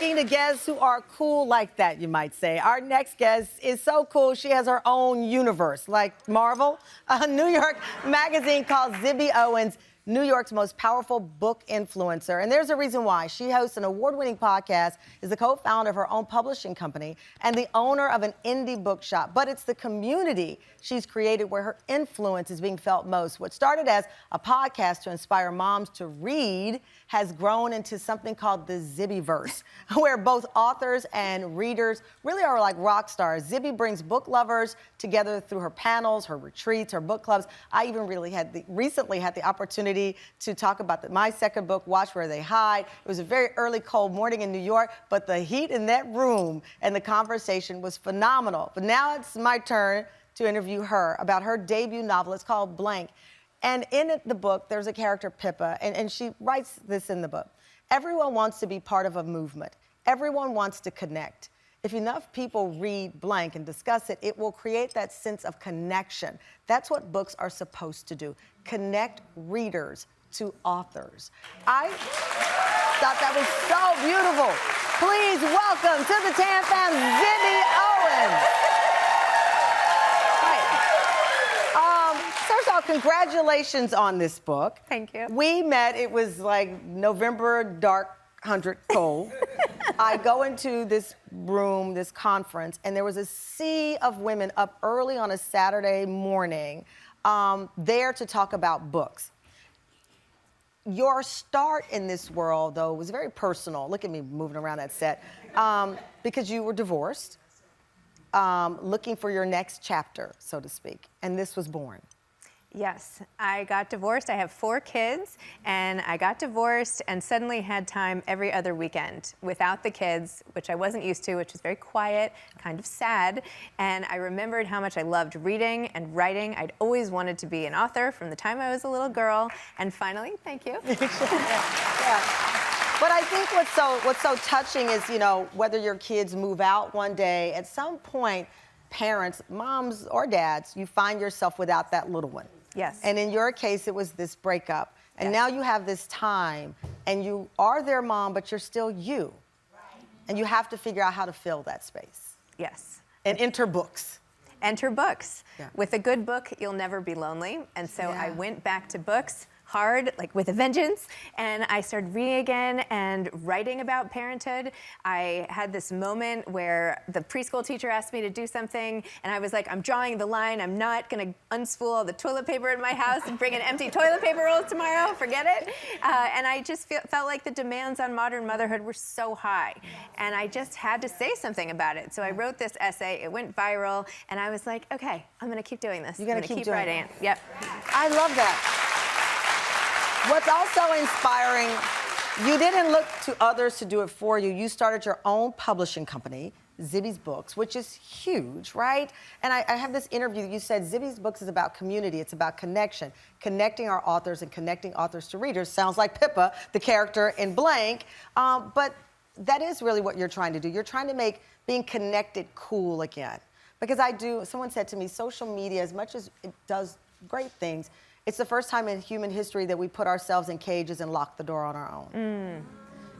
talking to guests who are cool like that, you might say. Our next guest is so cool, she has her own universe, like Marvel. A New York magazine called Zibby Owens, New York's most powerful book influencer. And there's a reason why. She hosts an award-winning podcast, is the co-founder of her own publishing company, and the owner of an indie bookshop. But it's the community she's created where her influence is being felt most. What started as a podcast to inspire moms to read has grown into something called the Zibbyverse, where both authors and readers really are like rock stars. Zibby brings book lovers together through her panels, her retreats, her book clubs. I even recently had the opportunity to talk about my second book, Watch Where They Hide. It was a very early, cold morning in New York, but the heat in that room and the conversation was phenomenal. But now it's my turn to interview her about her debut novel. It's called Blank. And in the book, there's a character, Pippa, and she writes this in the book. Everyone wants to be part of a movement. Everyone wants to connect. If enough people read Blank and discuss it, it will create that sense of connection. That's what books are supposed to do, connect readers to authors. I thought that was so beautiful. Please welcome to the Tam Fam, Zibby Owens. First of all, congratulations on this book. Thank you. We met, it was like November, dark, 100 cold. I go into this room, this conference, and there was a sea of women up early on a Saturday morning there to talk about books. Your start in this world, though, was very personal. Look at me moving around that set. Because you were divorced, looking for your next chapter, so to speak, and this was born. Yes, I got divorced. I have 4 kids, and I got divorced and suddenly had time every other weekend without the kids, which I wasn't used to, which was very quiet, kind of sad. And I remembered how much I loved reading and writing. I'd always wanted to be an author from the time I was a little girl. And finally, thank you. Yeah. But I think what's so touching is, you know, whether your kids move out one day, at some point, parents, moms or dads, you find yourself without that little one. Yes. And in your case, it was this breakup. And now you have this time, and you are their mom, but you're still you. And you have to figure out how to fill that space. Yes. And enter books. Enter books. Yeah. With a good book, you'll never be lonely. And so I went back to books hard, like with a vengeance, and I started reading again and writing about parenthood. I had this moment where the preschool teacher asked me to do something, and I was like, I'm drawing the line. I'm not gonna unspool all the toilet paper in my house and bring in empty toilet paper rolls tomorrow, forget it. And I just felt like the demands on modern motherhood were so high, and I just had to say something about it. So I wrote this essay, it went viral, and I was like, okay, I'm gonna keep doing this. You're gonna keep writing it. Yep. I love that. What's also inspiring, you didn't look to others to do it for you. You started your own publishing company, Zibby's Books, which is huge, right? And I have this interview, you said Zibby's Books is about community, it's about connection, connecting our authors and connecting authors to readers. Sounds like Pippa, the character in Blank, but that is really what you're trying to do. You're trying to make being connected cool again. Because someone said to me, social media, as much as it does great things, it's the first time in human history that we put ourselves in cages and lock the door on our own.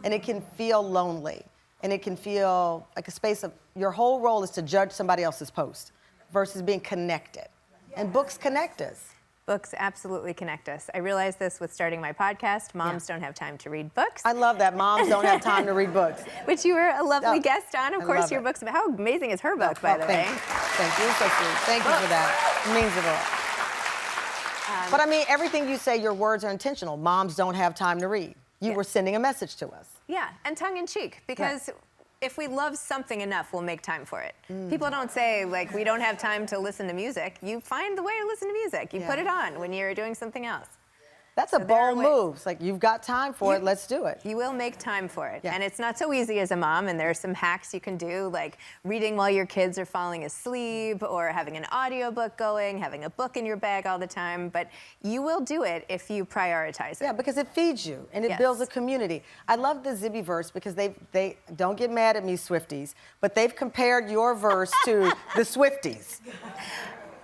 And it can feel lonely. And it can feel like a space of, your whole role is to judge somebody else's post versus being connected. And books connect us. Books absolutely connect us. I realized this with starting my podcast. Moms don't have time to read books. I love that. Moms don't have time to read books. Which you were a lovely guest on. Of course, your book's about, how amazing is her book, by the way? Thank you. So sweet. Thank you for that. It means it all. But I mean, everything you say, your words are intentional. Moms don't have time to read. You were sending a message to us. Yeah, and tongue in cheek, because if we love something enough, we'll make time for it. People don't say, like, we don't have time to listen to music. You find the way to listen to music. You put it on when you're doing something else. That's a bold move. It's like, you've got time for it, let's do it. You will make time for it. And it's not so easy as a mom, and there are some hacks you can do, like reading while your kids are falling asleep, or having an audiobook going, having a book in your bag all the time, but you will do it if you prioritize it. Yeah, because it feeds you, and it builds a community. I love the Zibby verse, because they don't get mad at me, Swifties, but they've compared your verse to the Swifties.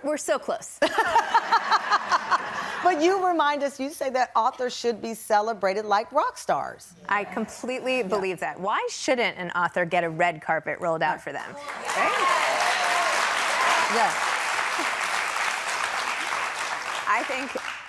We're so close. But you remind us, you say that authors should be celebrated like rock stars. I completely believe that. Why shouldn't an author get a red carpet rolled out for them? Right? Yes.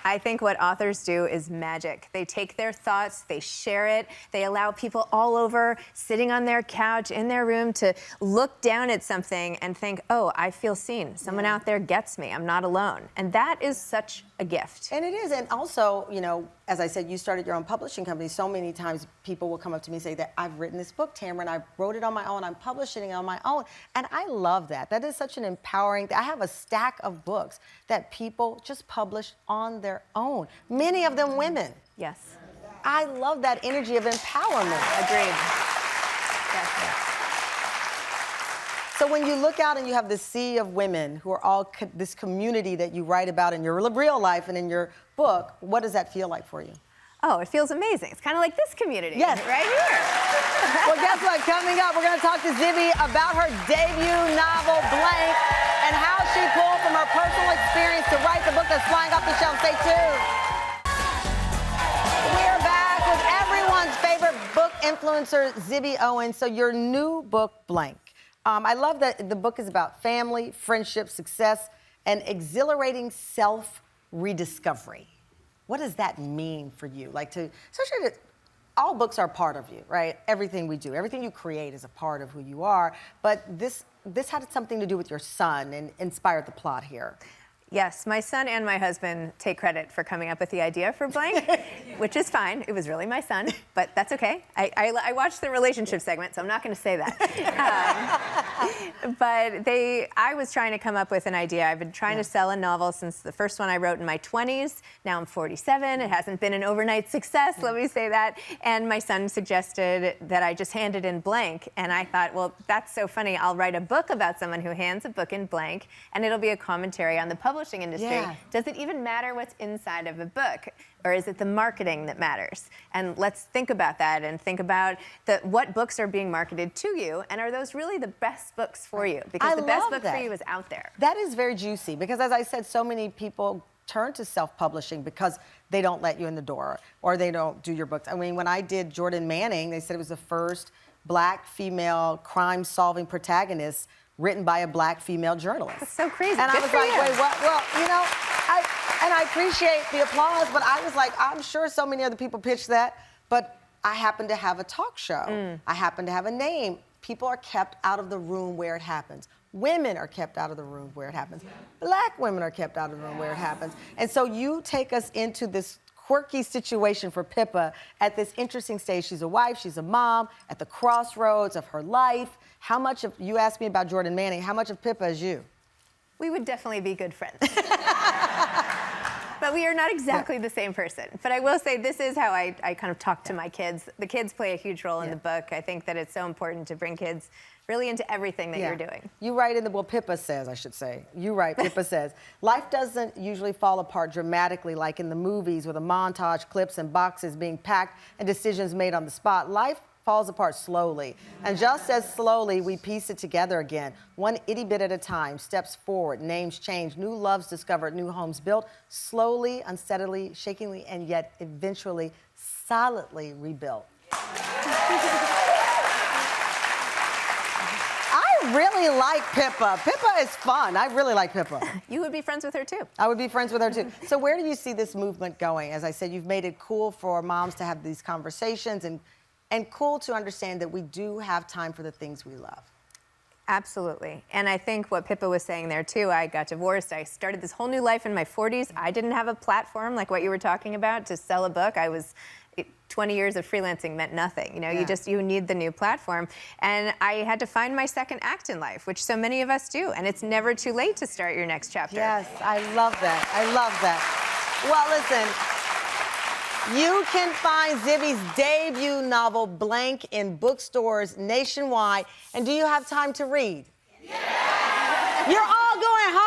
I think what authors do is magic. They take their thoughts, they share it, they allow people all over, sitting on their couch, in their room, to look down at something and think, oh, I feel seen. Someone out there gets me. I'm not alone. And that is such a gift. And it is. And also, you know, as I said, you started your own publishing company. So many times people will come up to me and say that I've written this book, Tamron. I wrote it on my own. I'm publishing it on my own. And I love that. That is such an empowering thing. I have a stack of books that people just publish on their own. Many of them women. Yes. I love that energy of empowerment. Agreed. Yes. So when you look out and you have this sea of women who are all this community that you write about in your real life and in your book, what does that feel like for you? Oh, it feels amazing. It's kind of like this community. Yes. Right here. Well, guess what? Coming up, we're going to talk to Zibby about her debut novel, Blank, and how she pulled from her personal experience to write the book that's flying off the shelf. Stay tuned. We're back with everyone's favorite book influencer, Zibby Owens. So your new book, Blank. I love that the book is about family, friendship, success, and exhilarating self-rediscovery. What does that mean for you? Especially that all books are part of you, right? Everything we do, everything you create is a part of who you are. But this had something to do with your son and inspired the plot here. Yes, my son and my husband take credit for coming up with the idea for Blank, which is fine. It was really my son, but that's okay. I watched the relationship segment, so I'm not going to say that. But I was trying to come up with an idea. I've been trying to sell a novel since the first one I wrote in my 20s. Now I'm 47. It hasn't been an overnight success, let me say that. And my son suggested that I just hand it in blank. And I thought, well, that's so funny. I'll write a book about someone who hands a book in blank, and it'll be a commentary on the publishing industry. Yeah. Does it even matter what's inside of a book? Or is it the marketing that matters? And let's think about that and think about what books are being marketed to you, and are those really the best books for you? Because the best book for you is out there. That is very juicy, because as I said, so many people turn to self-publishing because they don't let you in the door or they don't do your books. I mean, when I did Jordan Manning, they said it was the first Black female crime-solving protagonist written by a Black female journalist. That's so crazy. And I was like, wait, what? Well, you know, I appreciate the applause, but I was like, I'm sure so many other people pitched that, but I happen to have a talk show. I happen to have a name. People are kept out of the room where it happens. Women are kept out of the room where it happens. Black women are kept out of the room where it happens. And so you take us into this quirky situation for Pippa at this interesting stage. She's a wife, she's a mom, at the crossroads of her life. How much of, you asked me about Jordan Manning, how much of Pippa is you? We would definitely be good friends. But we are not exactly the same person. But I will say, this is how I kind of talk to my kids. The kids play a huge role in the book. I think that it's so important to bring kids really into everything that you're doing. You write in the, well, Pippa says, I should say. You write, Pippa says, life doesn't usually fall apart dramatically like in the movies with a montage, clips, and boxes being packed and decisions made on the spot. Life falls apart slowly. And just as slowly, we piece it together again. One itty bit at a time, steps forward, names change, new loves discovered, new homes built, slowly, unsteadily, shakingly, and yet eventually solidly rebuilt. I really like Pippa. Pippa is fun. I really like Pippa. You would be friends with her too. I would be friends with her too. So where do you see this movement going? As I said, you've made it cool for moms to have these conversations and cool to understand that we do have time for the things we love. Absolutely. And I think what Pippa was saying there too, I got divorced. I started this whole new life in my 40s. I didn't have a platform like what you were talking about to sell a book. 20 years of freelancing meant nothing. You know, you need the new platform. And I had to find my second act in life, which so many of us do. And it's never too late to start your next chapter. Yes, I love that. I love that. Well, listen, you can find Zibby's debut novel, Blank, in bookstores nationwide. And do you have time to read? Yeah! You're all going home.